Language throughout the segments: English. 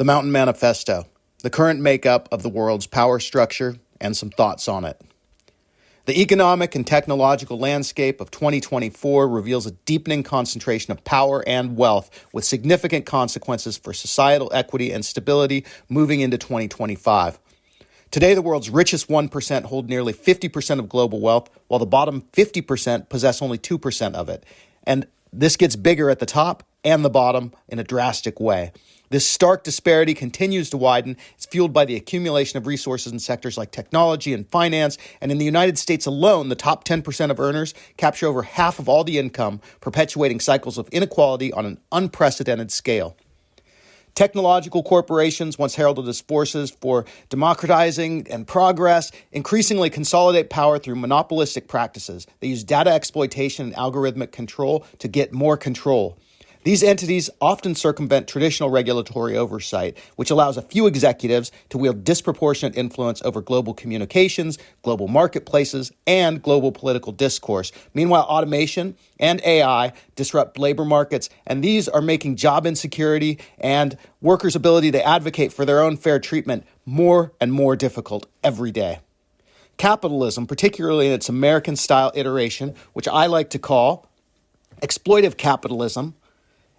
The Mountain Manifesto, the current makeup of the world's power structure, and some thoughts on it. The economic and technological landscape of 2024 reveals a deepening concentration of power and wealth with significant consequences for societal equity and stability moving into 2025. Today, the world's richest 1% hold nearly 50% of global wealth, while the bottom 50% possess only 2% of it. And this gets bigger at the top and the bottom in a drastic way. This stark disparity continues to widen. It's fueled by the accumulation of resources in sectors like technology and finance. And in the United States alone, the top 10% of earners capture over half of all the income, perpetuating cycles of inequality on an unprecedented scale. Technological corporations, once heralded as forces for democratizing and progress, increasingly consolidate power through monopolistic practices. They use data exploitation and algorithmic control to get more control. These entities often circumvent traditional regulatory oversight, which allows a few executives to wield disproportionate influence over global communications, global marketplaces, and global political discourse. Meanwhile, automation and AI disrupt labor markets, and these are making job insecurity and workers' ability to advocate for their own fair treatment more and more difficult every day. Capitalism, particularly in its American-style iteration, which I like to call exploitive capitalism,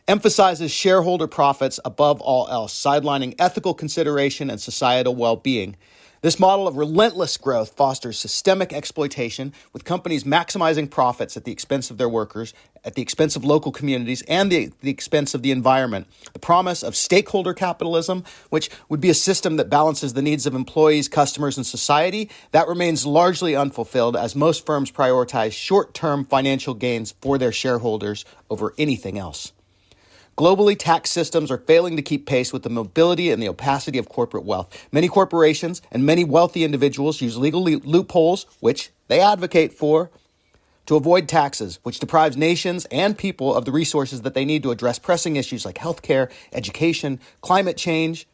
emphasizes shareholder profits above all else, sidelining ethical consideration and societal well-being. This model of relentless growth fosters systemic exploitation, with companies maximizing profits at the expense of their workers, at the expense of local communities, and the expense of the environment. The promise of stakeholder capitalism, which would be a system that balances the needs of employees, customers, and society, that remains largely unfulfilled as most firms prioritize short-term financial gains for their shareholders over anything else. Globally, tax systems are failing to keep pace with the mobility and the opacity of corporate wealth. Many corporations and many wealthy individuals use legal loopholes, which they advocate for, to avoid taxes, which deprives nations and people of the resources that they need to address pressing issues like healthcare, education, climate change.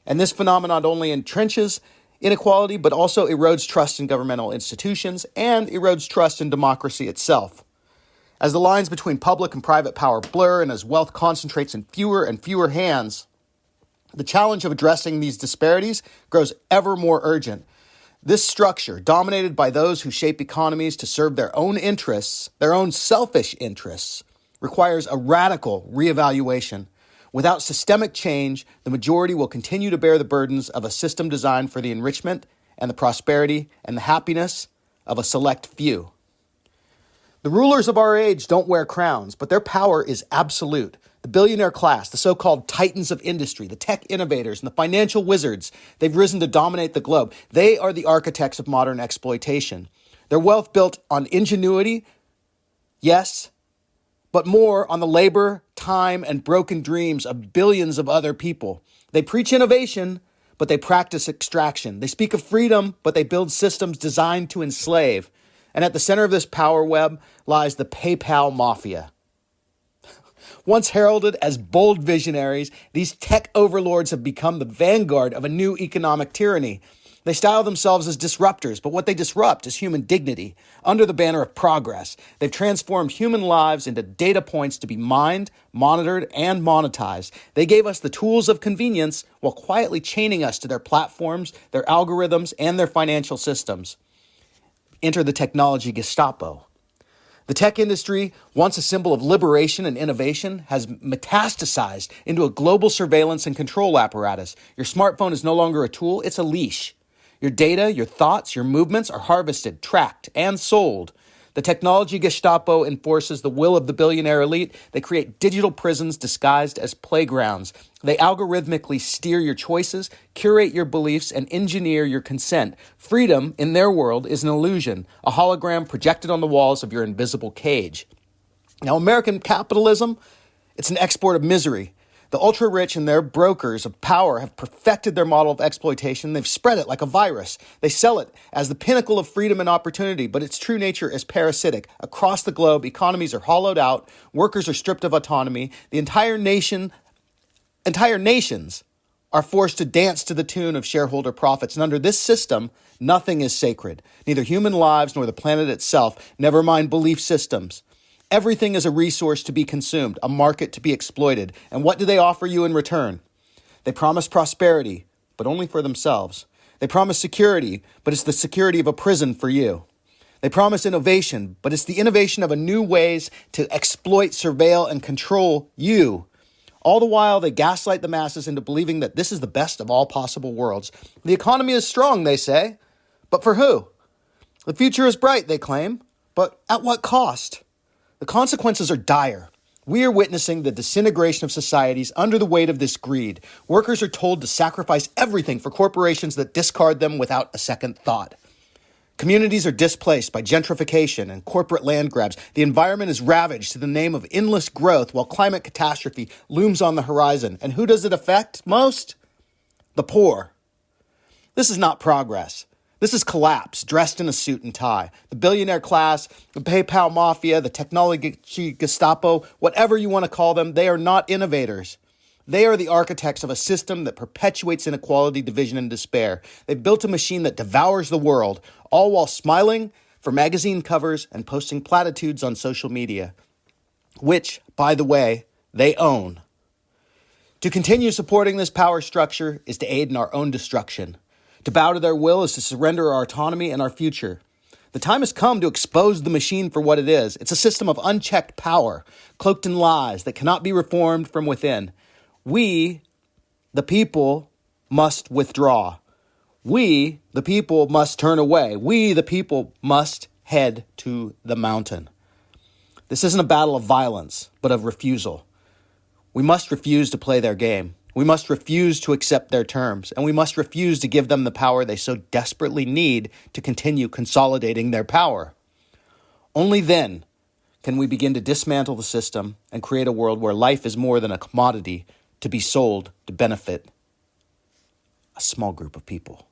And this phenomenon not only entrenches inequality, but also erodes trust in governmental institutions and erodes trust in democracy itself. As the lines between public and private power blur and as wealth concentrates in fewer and fewer hands, the challenge of addressing these disparities grows ever more urgent. This structure, dominated by those who shape economies to serve their own interests, their own selfish interests, requires a radical reevaluation. Without systemic change, the majority will continue to bear the burdens of a system designed for the enrichment and the prosperity and the happiness of a select few. The rulers of our age don't wear crowns, but their power is absolute. The billionaire class, the so-called titans of industry, the tech innovators, and the financial wizards, they've risen to dominate the globe. They are the architects of modern exploitation. Their wealth built on ingenuity, yes, but more on the labor, time, and broken dreams of billions of other people. They preach innovation, but they practice extraction. They speak of freedom, but they build systems designed to enslave. And at the center of this power web lies the PayPal mafia. Once heralded as bold visionaries, these tech overlords have become the vanguard of a new economic tyranny. They style themselves as disruptors, but what they disrupt is human dignity. Under the banner of progress, they've transformed human lives into data points to be mined, monitored, and monetized. They gave us the tools of convenience while quietly chaining us to their platforms, their algorithms, and their financial systems. Enter the technology Gestapo. The tech industry, once a symbol of liberation and innovation, has metastasized into a global surveillance and control apparatus. Your smartphone is no longer a tool, it's a leash. Your data, your thoughts, your movements are harvested, tracked, and sold. The technology Gestapo enforces the will of the billionaire elite. They create digital prisons disguised as playgrounds. They algorithmically steer your choices, curate your beliefs, and engineer your consent. Freedom, in their world, is an illusion, a hologram projected on the walls of your invisible cage. Now, American capitalism, it's an export of misery. The ultra-rich and their brokers of power have perfected their model of exploitation. They've spread it like a virus. They sell it as the pinnacle of freedom and opportunity, but its true nature is parasitic. Across the globe, economies are hollowed out, workers are stripped of autonomy, the entire nations are forced to dance to the tune of shareholder profits. And under this system, nothing is sacred. Neither human lives nor the planet itself, never mind belief systems. Everything is a resource to be consumed, a market to be exploited. And what do they offer you in return? They promise prosperity, but only for themselves. They promise security, but it's the security of a prison for you. They promise innovation, but it's the innovation of a new ways to exploit, surveil, and control you. All the while, they gaslight the masses into believing that this is the best of all possible worlds. The economy is strong, they say. But for who? The future is bright, they claim. But at what cost? The consequences are dire. We are witnessing the disintegration of societies under the weight of this greed. Workers are told to sacrifice everything for corporations that discard them without a second thought. Communities are displaced by gentrification and corporate land grabs. The environment is ravaged in the name of endless growth while climate catastrophe looms on the horizon. And who does it affect most? The poor. This is not progress. This is collapse, dressed in a suit and tie. The billionaire class, the PayPal mafia, the technology Gestapo, whatever you want to call them, they are not innovators. They are the architects of a system that perpetuates inequality, division, and despair. They've built a machine that devours the world, all while smiling for magazine covers and posting platitudes on social media, which, by the way, they own. To continue supporting this power structure is to aid in our own destruction. To bow to their will is to surrender our autonomy and our future. The time has come to expose the machine for what it is. It's a system of unchecked power, cloaked in lies that cannot be reformed from within. We, the people, must withdraw. We, the people, must turn away. We, the people, must head to the mountain. This isn't a battle of violence, but of refusal. We must refuse to play their game. We must refuse to accept their terms, and we must refuse to give them the power they so desperately need to continue consolidating their power. Only then can we begin to dismantle the system and create a world where life is more than a commodity to be sold to benefit a small group of people.